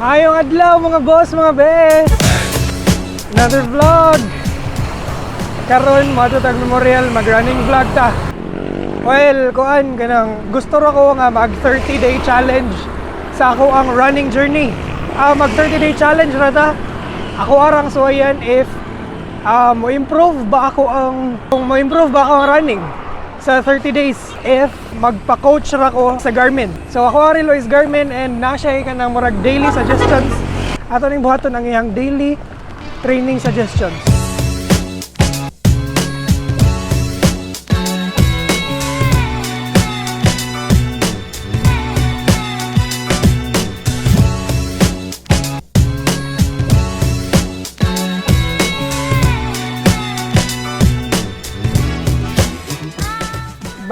Ayong adlaw mga boss, mga bes. Another vlog. Karon matutag memorial mag-running vlog ta. Well, kuan kanang gusto ra ko nga mag 30-day challenge sa ako ang running journey. Mag 30-day challenge ra ta. Ako arang suwayan if mo-improve ba ako ang running sa 30 days if magpa-coach ra ko sa Garmin. So ako ari Lois Garmin and na-siya ka ng murag daily suggestions. Ato ning buhaton ang iyang daily training suggestions.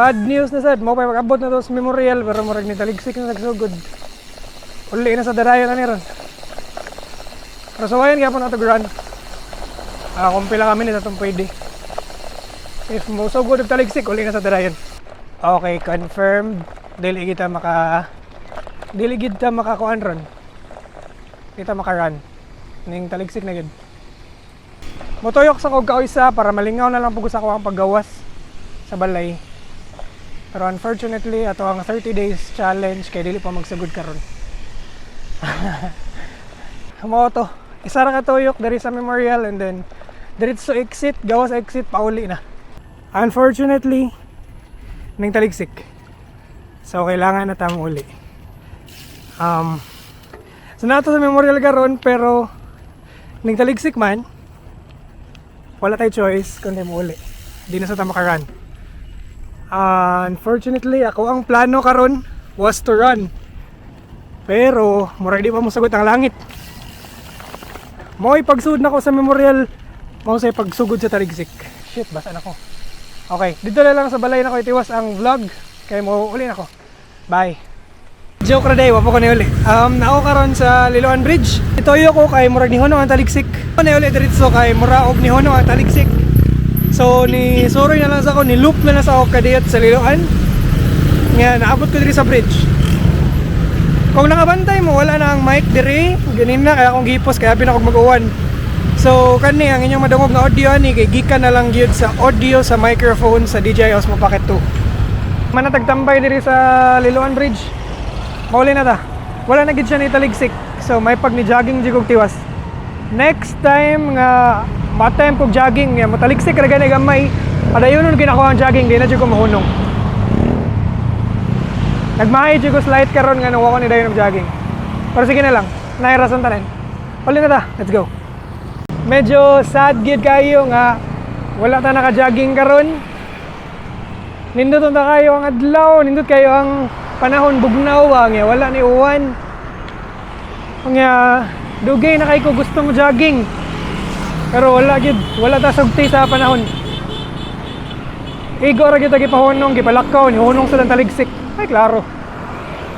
Bad news na sad, mo pa mag-abot na to sa memorial pero murag ni taligsik na nagsugod. Uli na sa darayon na niron. Pero sawayan gyapon ato run. Kung pila kami nito itong pwede. If mo sugod og taligsik, uli na sa darayon. Okay, confirmed. Dili kita makakuan ron. Kita maka-run. Ning taligsik na gid. Motoyok sa kog kauysa para malingaw na lang pug sa ako ang paggawas sa balay. Pero unfortunately, ato ang 30 days challenge kay dili pa magsugod karon. Mao to. Isa ra ka tuyok diri sa memorial and then diretso exit, gawas exit pauli na. Unfortunately, ning taligsik. So kailangan na ta uli. So nato sa memorial karon pero ning taligsik man wala tay choice kundi mo uli. Di na sa ta maka-run. Unfortunately, ako ang plano karon was to run. Pero, murag di pa mo sagot ang langit. Mo'y pagsugod na ko sa memorial, mo say pagsugod sa taligsik. Shit, basa na ko. Okay, dito na lang sa balay na ko itiwas ang vlog. Kaya mo uli na ko. Bye. Joke ra day, wapo ko na uli. Nako karon sa Liloan Bridge. Itoyo ko kay murag ni Hono ang taligsik. Ako na uli diretso kay muraog ni Hono ang taligsik. So ni sorry na lang sa ako, ni loop na lang sa ako kadiyot sa Liloan. Nga naabot ko diri sa bridge. Kung nakabantay mo, wala na ang mic diri. Ganin na kaya akong gipos kaya pinakog mag-uwan. So kani ang inyong madungog na audio ni kay gikan na lang gyud sa audio sa microphone sa DJI Osmo Pocket 2. Manatagtambay diri sa Liloan Bridge. Mauli na ta. Wala na gid siya ni taligsik. So may pag ni jogging jigog tiwas. Next time nga matime kog jogging, mataligsik ra gani gamay. Padayonon ginako ang jogging, di na jud ko mahunong. Nagmahay jud ko slight karon nga nang wa ko ni dayon og jogging. Pero sige na lang, naay rason tanan. Uli na ta, let's go. Medyo sad gid kayo nga wala ta naka-jogging karon. Nindot ta kayo ang adlaw, nindot kayo ang panahon bugnaw nga wala ni uwan. Nga dugay na kay ko gusto mo jogging. Pero wala ta sugti sa panahon. Igo ra gyud gipahunong, gipalakaw ni hunong sa taligsik. Ay klaro.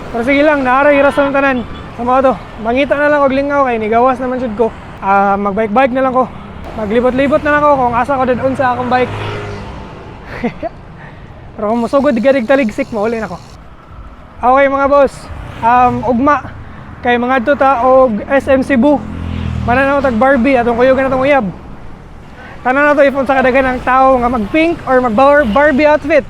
Pero sige lang, naaray rason tanan. Sama to. Mangita na lang og lingaw kay ni gawas naman jud ko. Magbike-bike na lang ko. Maglibot-libot na lang ako kung asa ko dadon sa akong bike. Pero kung musugod gadig taligsik, mauli na ko. Okay mga boss. Ugma kay mga to ta og SM Cebu. Mananaw tag Barbie atong kuyugan natong uyab. Tanan na to ifon sa kadagan ng tao nga mag-pink or mag-Barbie outfit.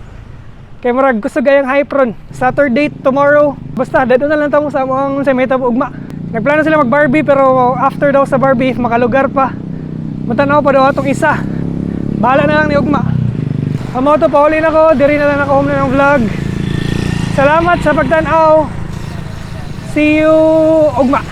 Kay murag gusto gayang hype-ron. Saturday tomorrow. Basta dadto na lang ta mo sa among sa meta ugma. Nagplano sila mag-Barbie pero after daw sa Barbie if makalugar pa. Matanaw pa daw atong isa. Bahala na lang ni ugma. Amo to pauli na ko, diri na lang ako home na ng vlog. Salamat sa pagtan-aw. See you ugma.